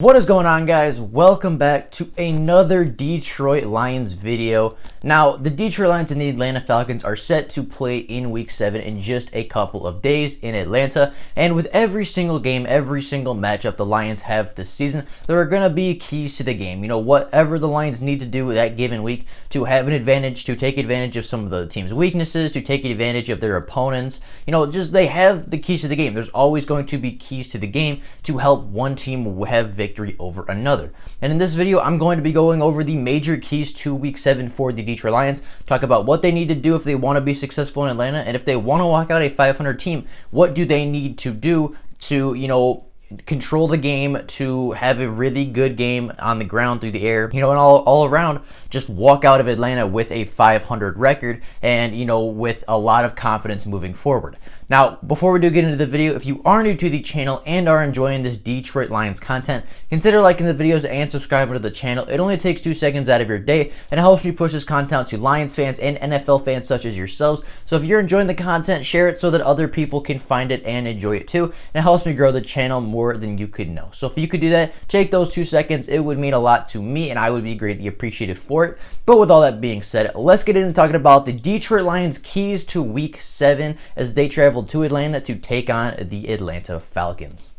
What is going on, guys? Welcome back to another Detroit Lions video. Now, the Detroit Lions and the Atlanta Falcons are set to play in Week 7 in just a couple of days in Atlanta. And with every single game, every single matchup the Lions have this season, there are going to be keys to the game. You know, whatever the Lions need to do that given week to have an advantage, to take advantage of some of the team's weaknesses, to take advantage of their opponents. You know, just they have the keys to the game. There's always going to be keys to the game to help one team have victory over another. And in this video, I'm going to be going over the major keys to Week 7 for the Detroit Lions, talk about what they need to do if they want to be successful in Atlanta, and if they want to walk out a 500 team, what do they need to do to, control the game, to have a really good game on the ground, through the air, and all around, just walk out of Atlanta with a 500 record and, with a lot of confidence moving forward. Now, before we do get into the video, if you are new to the channel and are enjoying this Detroit Lions content, consider liking the videos and subscribing to the channel. It only takes 2 seconds out of your day and helps me push this content out to Lions fans and NFL fans such as yourselves. So if you're enjoying the content, share it so that other people can find it and enjoy it too. It helps me grow the channel more than you could know. So if you could do that, take those 2 seconds. It would mean a lot to me and I would be greatly appreciated for it. But with all that being said, let's get into talking about the Detroit Lions' keys to Week 7 as they travel to Atlanta to take on the Atlanta Falcons.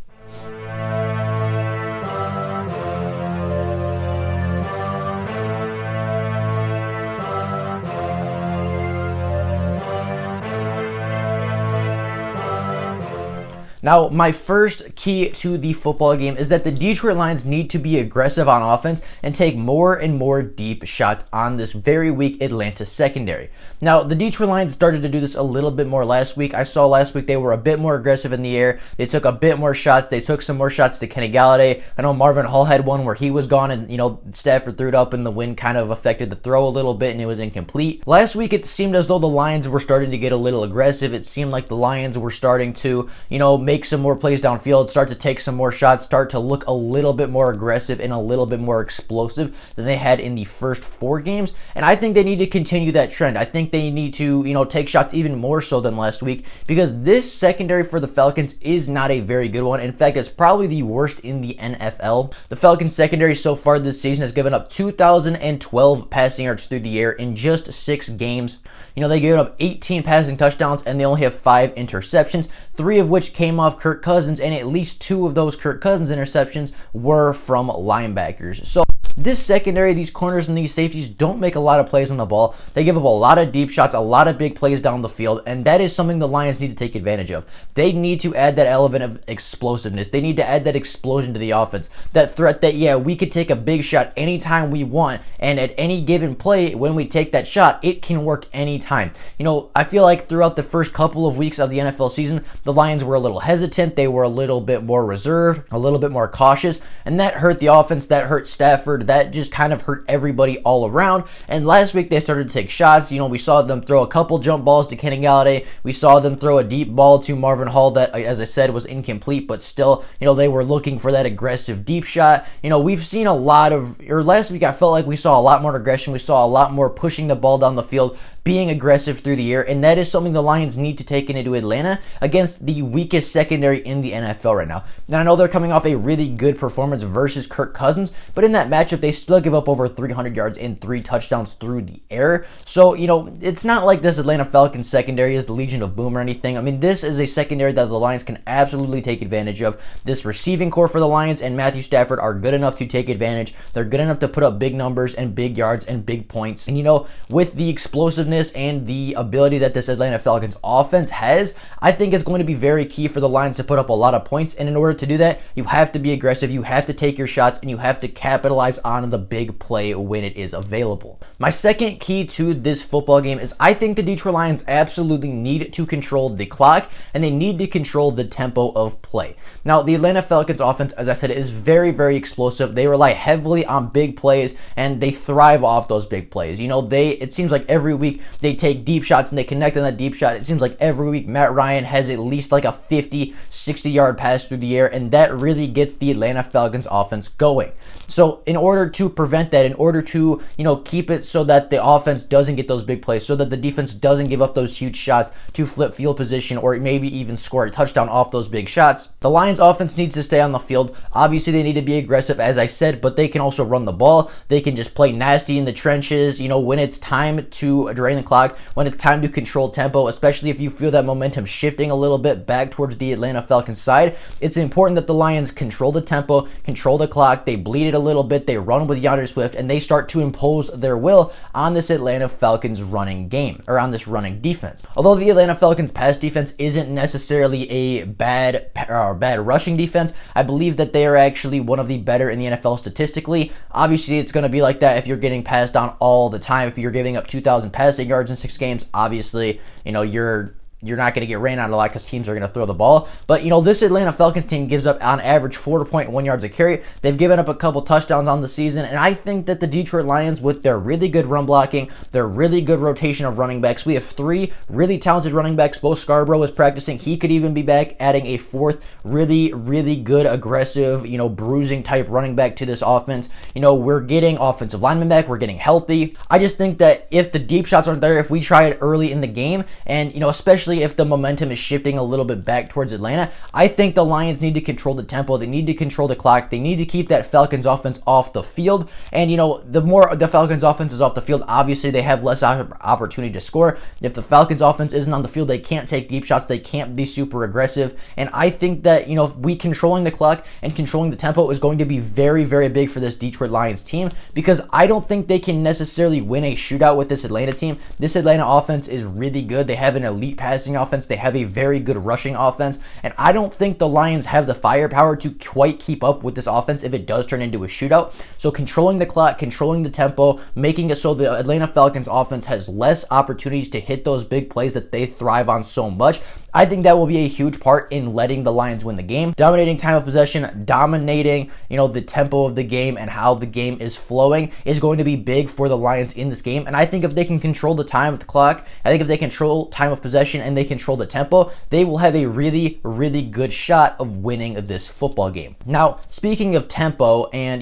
Now, my first key to the football game is that the Detroit Lions need to be aggressive on offense and take more and more deep shots on this very weak Atlanta secondary. Now, the Detroit Lions started to do this a little bit more last week. I saw last week they were a bit more aggressive in the air. They took a bit more shots. They took some more shots to Kenny Golladay. I know Marvin Hall had one where he was gone and, Stafford threw it up and the wind kind of affected the throw a little bit and it was incomplete. Last week, it seemed as though the Lions were starting to get a little aggressive. It seemed like the Lions were starting to, make some more plays downfield, start to take some more shots, start to look a little bit more aggressive and a little bit more explosive than they had in the first 4 games. And I think they need to continue that trend. I think they need to, take shots even more so than last week because this secondary for the Falcons is not a very good one. In fact, it's probably the worst in the NFL. The Falcons secondary so far this season has given up 2,012 passing yards through the air in just 6 games. They gave up 18 passing touchdowns and they only have 5 interceptions, 3 of which came off Kirk Cousins, and at least 2 of those Kirk Cousins interceptions were from linebackers. So this secondary, these corners and these safeties don't make a lot of plays on the ball. They give up a lot of deep shots, a lot of big plays down the field, and that is something the Lions need to take advantage of. They need to add that element of explosiveness. They need to add that explosion to the offense, that threat that, we could take a big shot anytime we want, and at any given play, when we take that shot, it can work anytime. I feel like throughout the first couple of weeks of the NFL season, the Lions were a little hesitant. They were a little bit more reserved, a little bit more cautious, and that hurt the offense, that hurt Stafford, that just kind of hurt everybody all around. And last week they started to take shots. We saw them throw a couple jump balls to Kenny Golladay. We saw them throw a deep ball to Marvin Hall that, as I said, was incomplete, but still, they were looking for that aggressive deep shot. We've seen a lot of, or last week I felt like we saw a lot more aggression. We saw a lot more pushing the ball down the field, being aggressive through the air, and that is something the Lions need to take into Atlanta against the weakest secondary in the NFL right now. Now, I know they're coming off a really good performance versus Kirk Cousins, but in that matchup, they still give up over 300 yards and 3 touchdowns through the air. So, it's not like this Atlanta Falcons secondary is the Legion of Boom or anything. I mean, this is a secondary that the Lions can absolutely take advantage of. This receiving core for the Lions and Matthew Stafford are good enough to take advantage. They're good enough to put up big numbers and big yards and big points. And, with the explosiveness and the ability that this Atlanta Falcons offense has, I think it's going to be very key for the Lions to put up a lot of points. And in order to do that, you have to be aggressive, you have to take your shots, and you have to capitalize on the big play when it is available. My second key to this football game is I think the Detroit Lions absolutely need to control the clock and they need to control the tempo of play. Now, the Atlanta Falcons offense, as I said, is very, very explosive. They rely heavily on big plays and they thrive off those big plays. It seems like every week week they take deep shots and they connect on that deep shot. It seems like every week Matt Ryan has at least like a 50, 60-yard pass through the air, and that really gets the Atlanta Falcons offense going. So in order to prevent that, in order to, keep it so that the offense doesn't get those big plays, so that the defense doesn't give up those huge shots to flip field position or maybe even score a touchdown off those big shots, the Lions offense needs to stay on the field. Obviously, they need to be aggressive, as I said, but they can also run the ball. They can just play nasty in the trenches, when it's time to drain the clock, when it's time to control tempo, especially if you feel that momentum shifting a little bit back towards the Atlanta Falcons side. It's important that the Lions control the tempo, control the clock, they bleed it a little bit, they run with DeAndre Swift, and they start to impose their will on this Atlanta Falcons running game, or on this running defense. Although the Atlanta Falcons pass defense isn't necessarily a bad rushing defense, I believe that they are actually one of the better in the NFL statistically. Obviously, it's going to be like that if you're getting passed on all the time. If you're giving up 2,000 passing yards in 6 games, obviously, you're not going to get ran out a lot because teams are going to throw the ball. But, this Atlanta Falcons team gives up on average 4.1 yards a carry. They've given up a couple touchdowns on the season, and I think that the Detroit Lions, with their really good run blocking, their really good rotation of running backs, we have 3 really talented running backs. Bo Scarborough is practicing. He could even be back, adding a 4th really, really good, aggressive, bruising type running back to this offense. We're getting offensive linemen back. We're getting healthy. I just think that if the deep shots aren't there, if we try it early in the game, and, especially if the momentum is shifting a little bit back towards Atlanta, I think the Lions need to control the tempo. They need to control the clock. They need to keep that Falcons offense off the field. And, the more the Falcons offense is off the field, obviously they have less opportunity to score. If the Falcons offense isn't on the field, they can't take deep shots. They can't be super aggressive. And I think that, if we controlling the clock and controlling the tempo is going to be very, very big for this Detroit Lions team, because I don't think they can necessarily win a shootout with this Atlanta team. This Atlanta offense is really good. They have an elite passing offense. They have a very good rushing offense, and I don't think the Lions have the firepower to quite keep up with this offense if it does turn into a shootout. So controlling the clock, controlling the tempo, making it so the Atlanta Falcons offense has less opportunities to hit those big plays that they thrive on so much, I think that will be a huge part in letting the Lions win the game. Dominating time of possession, dominating, the tempo of the game and how the game is flowing is going to be big for the Lions in this game. And I think if they can control the time of the clock, I think if they control time of possession and they control the tempo, they will have a really, really good shot of winning this football game. Now, speaking of tempo and,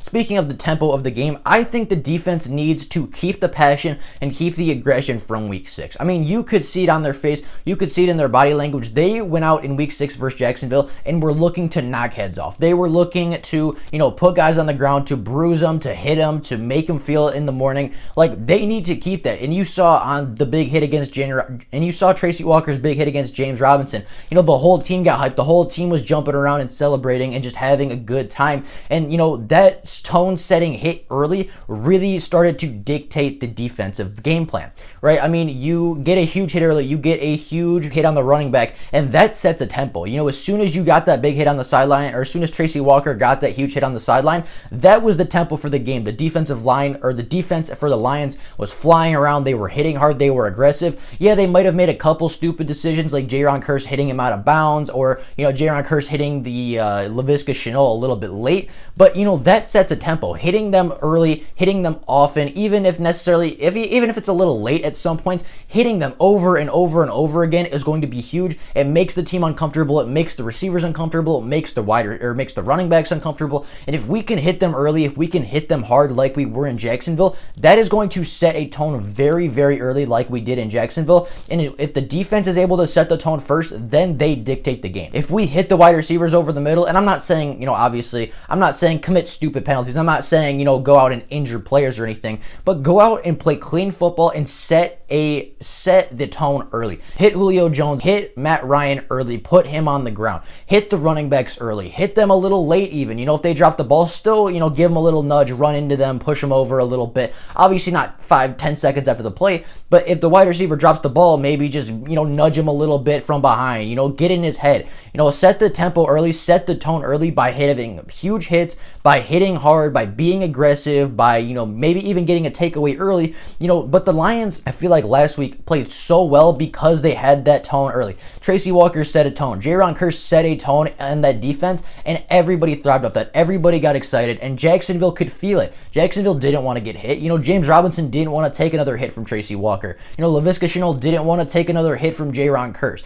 speaking of the tempo of the game, I think the defense needs to keep the passion and keep the aggression from week 6. I mean, you could see it on their face. You could see it in their body language. They went out in week 6 versus Jacksonville and were looking to knock heads off. They were looking to, put guys on the ground, to bruise them, to hit them, to make them feel it in the morning. Like, they need to keep that. And you saw on the big hit against and you saw Tracy Walker's big hit against James Robinson. The whole team got hyped. The whole team was jumping around and celebrating and just having a good time. And, that tone-setting hit early really started to dictate the defensive game plan, right? I mean, you get a huge hit early. You get a huge hit on the running back, and that sets a tempo. As soon as you got that big hit on the sideline, or as soon as Tracy Walker got that huge hit on the sideline, that was the tempo for the game. The defensive line, or the defense for the Lions, was flying around. They were hitting hard. They were aggressive. Yeah, they might have made a couple stupid decisions, like Jaron Kearse hitting him out of bounds, or, Jaron Kearse hitting the Laviska Shenault a little bit late. But, that sets a tempo. Hitting them early, hitting them often, even if it's a little late at some points, hitting them over and over and over again is going to be huge. It makes the team uncomfortable. It makes the receivers uncomfortable. It makes the running backs uncomfortable. And if we can hit them early, if we can hit them hard like we were in Jacksonville, that is going to set a tone very, very early like we did in Jacksonville. And if the defense is able to set the tone first, then they dictate the game. If we hit the wide receivers over the middle, and I'm not saying, obviously, I'm not saying commit stupid penalties. I'm not saying, go out and injure players or anything, but go out and play clean football and set the tone early. Hit Julio Jones, hit Matt Ryan early, put him on the ground. Hit the running backs early, hit them a little late even. If they drop the ball, still, give them a little nudge, run into them, push them over a little bit. Obviously not 5-10 seconds after the play, but if the wide receiver drops the ball, maybe just, nudge him a little bit from behind, get in his head. Set the tempo early, set the tone early by hitting huge hits, by hitting hard, by being aggressive, by, maybe even getting a takeaway early, but the Lions, I feel like last week played so well because they had set that tone early. Tracy Walker set a tone. Jayron Kearse set a tone in that defense, and everybody thrived off that. Everybody got excited, and Jacksonville could feel it. Jacksonville didn't want to get hit. James Robinson didn't want to take another hit from Tracy Walker. Laviska Shenault didn't want to take another hit from Jayron Kearse.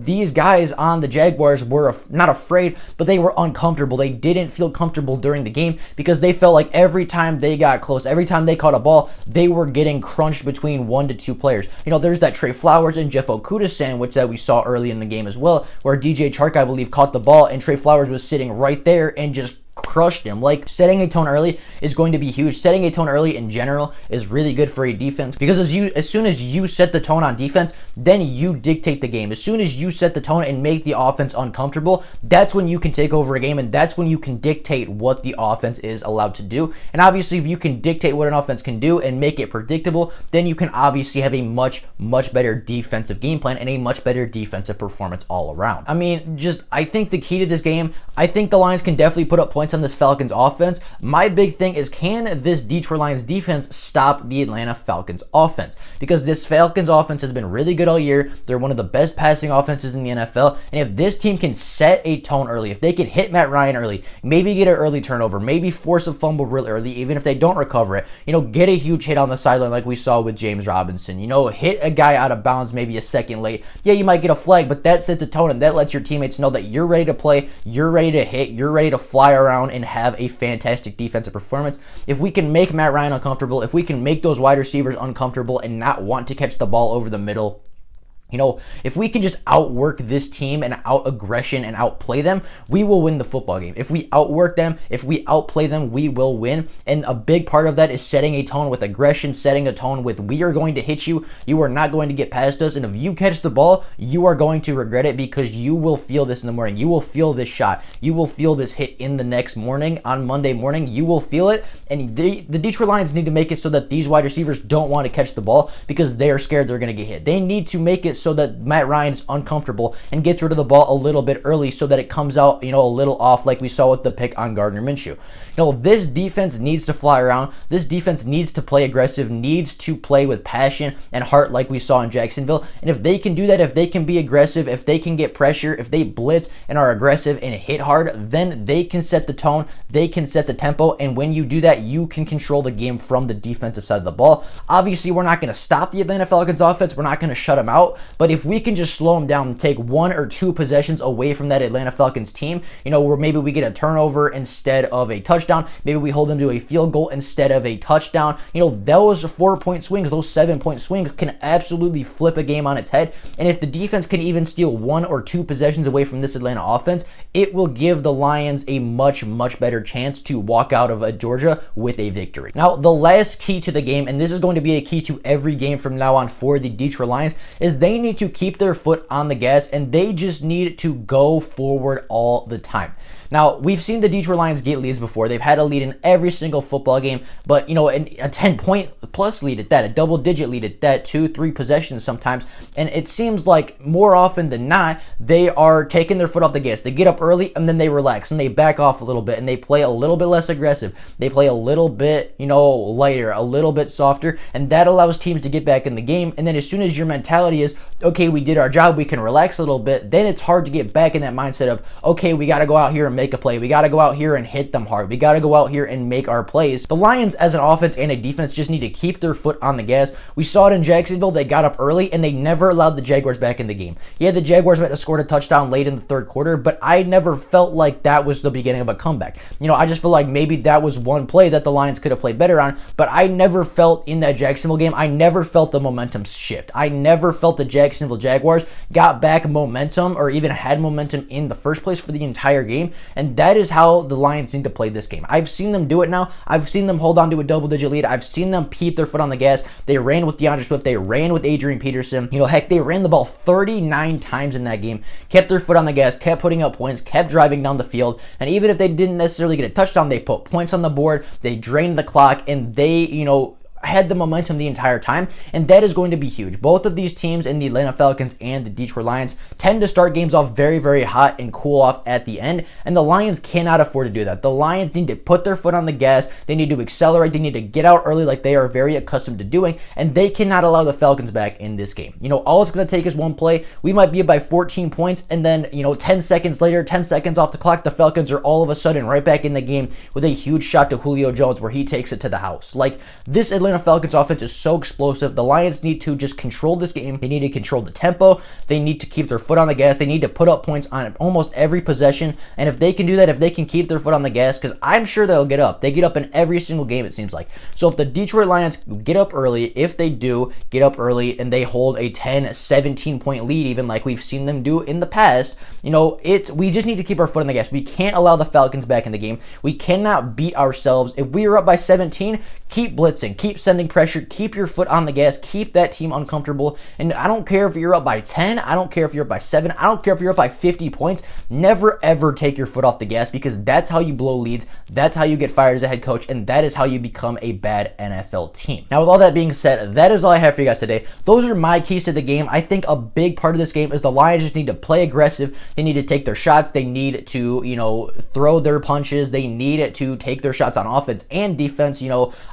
These guys on the Jaguars were not afraid, but they were uncomfortable. They didn't feel comfortable during the game because they felt like every time they got close, every time they caught a ball, they were getting crunched between 1 to 2 players. There's that Trey Flowers and Jeff Okudah sandwich that we saw early in the game as well, where DJ Chark, I believe, caught the ball and Trey Flowers was sitting right there and just crushed him. Like, setting a tone early is going to be huge. Setting a tone early in general is really good for a defense because as soon as you set the tone on defense, then you dictate the game. As soon as you set the tone and make the offense uncomfortable, that's when you can take over a game, and that's when you can dictate what the offense is allowed to do. And obviously, if you can dictate what an offense can do and make it predictable, then you can obviously have a much better defensive game plan and a much better defensive performance all around. I think the key to this game, I think the Lions can definitely put up points on this Falcons offense. My big thing is, can this Detroit Lions defense stop the Atlanta Falcons offense? Because this Falcons offense has been really good all year. They're one of the best passing offenses in the NFL. And if this team can set a tone early, if they can hit Matt Ryan early, maybe get an early turnover, maybe force a fumble really early, even if they don't recover it, get a huge hit on the sideline like we saw with James Robinson, hit a guy out of bounds maybe a second late. Yeah, you might get a flag, but that sets a tone and that lets your teammates know that you're ready to play, you're ready to hit, you're ready to fly around and have a fantastic defensive performance. If we can make Matt Ryan uncomfortable, if we can make those wide receivers uncomfortable and not want to catch the ball over the middle, if we can just outwork this team and out-aggression and outplay them, we will win the football game. If we outwork them, if we outplay them, we will win. And a big part of that is setting a tone with aggression, setting a tone with, we are going to hit you, you are not going to get past us, and if you catch the ball, you are going to regret it because you will feel this in the morning. You will feel this shot. You will feel this hit in the next morning, on Monday morning. You will feel it, and the Detroit Lions need to make it so that these wide receivers don't want to catch the ball because they are scared they're going to get hit. They need to make it so that Matt Ryan's uncomfortable and gets rid of the ball a little bit early so that it comes out, a little off like we saw with the pick on Gardner Minshew. This defense needs to fly around. This defense needs to play aggressive, needs to play with passion and heart like we saw in Jacksonville. And if they can do that, if they can be aggressive, if they can get pressure, if they blitz and are aggressive and hit hard, then they can set the tone, they can set the tempo, and when you do that, you can control the game from the defensive side of the ball. Obviously, we're not going to stop the Atlanta Falcons offense. We're not going to shut them out, but if we can just slow them down and take 1 or 2 possessions away from that Atlanta Falcons team, where maybe we get a turnover instead of a touchdown, maybe we hold them to a field goal instead of a touchdown, those 4-point swings, those 7-point swings can absolutely flip a game on its head. And if the defense can even steal 1 or 2 possessions away from this Atlanta offense, it will give the Lions a much better chance to walk out of Georgia with a victory. Now, the last key to the game, and this is going to be a key to every game from now on for the Detroit Lions, is they need to keep their foot on the gas, and they just need to go forward all the time. Now, we've seen the Detroit Lions get leads before. They've had a lead in every single football game, but, a 10-point plus lead at that, a double-digit lead at that, 2-3 possessions sometimes, and it seems like more often than not, they are taking their foot off the gas. They get up early, and then they relax, and they back off a little bit, and they play a little bit less aggressive. They play a little bit, lighter, a little bit softer, and that allows teams to get back in the game, and then as soon as your mentality is, okay, we did our job, we can relax a little bit, then it's hard to get back in that mindset of, okay, we got to go out here and make a play. We got to go out here and hit them hard. We got to go out here and make our plays. The Lions as an offense and a defense just need to keep their foot on the gas. We saw it in Jacksonville. They got up early and they never allowed the Jaguars back in the game. Yeah, the Jaguars might have scored a touchdown late in the third quarter, but I never felt like that was the beginning of a comeback. I just feel like maybe that was one play that the Lions could have played better on, but I never felt in that Jacksonville game, I never felt the momentum shift. I never felt the Jacksonville Jaguars got back momentum or even had momentum in the first place for the entire game, and that is how the Lions need to play this game. I've seen them do it now. I've seen them hold on to a double-digit lead. I've seen them keep their foot on the gas. They ran with DeAndre Swift. They ran with Adrian Peterson. Heck, they ran the ball 39 times in that game, kept their foot on the gas, kept putting up points, kept driving down the field, and even if they didn't necessarily get a touchdown, they put points on the board, they drained the clock, and they, had the momentum the entire time, and that is going to be huge. Both of these teams in the Atlanta Falcons and the Detroit Lions tend to start games off very, very hot and cool off at the end, and the Lions cannot afford to do that. The Lions need to put their foot on the gas. They need to accelerate. They need to get out early like they are very accustomed to doing, and they cannot allow the Falcons back in this game. All it's going to take is one play. We might be up by 14 points, and then, 10 seconds later, 10 seconds off the clock, the Falcons are all of a sudden right back in the game with a huge shot to Julio Jones where he takes it to the house. Like, this Atlanta Falcons offense is so explosive. The Lions need to just control this game. They need to control the tempo. They need to keep their foot on the gas. They need to put up points on almost every possession. And if they can do that, if they can keep their foot on the gas, because I'm sure they'll get up. They get up in every single game, it seems like. So if the Detroit Lions get up early, if they do get up early and they hold a 10, 17 point lead, even like we've seen them do in the past, we just need to keep our foot on the gas. We can't allow the Falcons back in the game. We cannot beat ourselves. If we are up by 17, keep blitzing, keep sending pressure, keep your foot on the gas, keep that team uncomfortable. And I don't care if you're up by 10, I don't care if you're up by 7, I don't care if you're up by 50 points. Never ever take your foot off the gas, because that's how you blow leads, that's how you get fired as a head coach, and that is how you become a bad NFL team. Now, with all that being said, that is all I have for you guys today. Those are my keys to the game. I think a big part of this game is the Lions just need to play aggressive. They need to take their shots. They need to, throw their punches. They need to take their shots on offense and defense.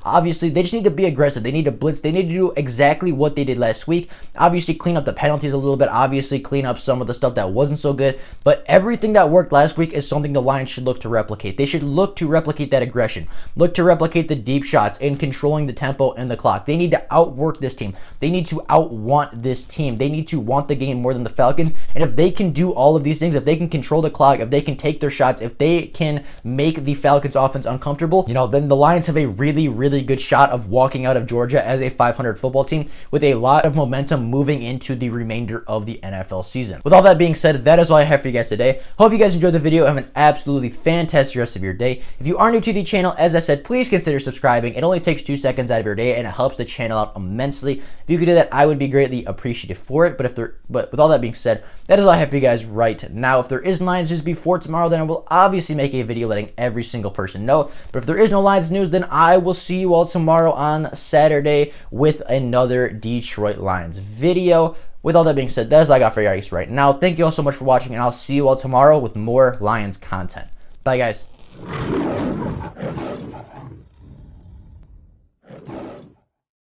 Obviously, they just need to be aggressive. They need to blitz. They need to do exactly what they did last week. Obviously, clean up the penalties a little bit. Obviously, clean up some of the stuff that wasn't so good. But everything that worked last week is something the Lions should look to replicate. They should look to replicate that aggression. Look to replicate the deep shots and controlling the tempo and the clock. They need to outwork this team. They need to outwant this team. They need to want the game more than the Falcons. And if they can do all of these things, if they can control the clock, if they can take their shots, if they can make the Falcons offense uncomfortable, then the Lions have a really, really good shot of walking out of Georgia as a 500 football team with a lot of momentum moving into the remainder of the NFL season. With all that being said, that is all I have for you guys today. Hope you guys enjoyed the video. Have an absolutely fantastic rest of your day. If you are new to the channel, as I said, please consider subscribing. It only takes 2 seconds out of your day, and it helps the channel out immensely. If you could do that, I would be greatly appreciative for it. But with all that being said, that is all I have for you guys right now. If there is Lions news before tomorrow, then I will obviously make a video letting every single person know. But if there is no Lions news, then I will see you all tomorrow on Saturday with another Detroit Lions video. With all that being said, that is all I got for you guys right now. Thank you all so much for watching, and I'll see you all tomorrow with more Lions content. Bye, guys.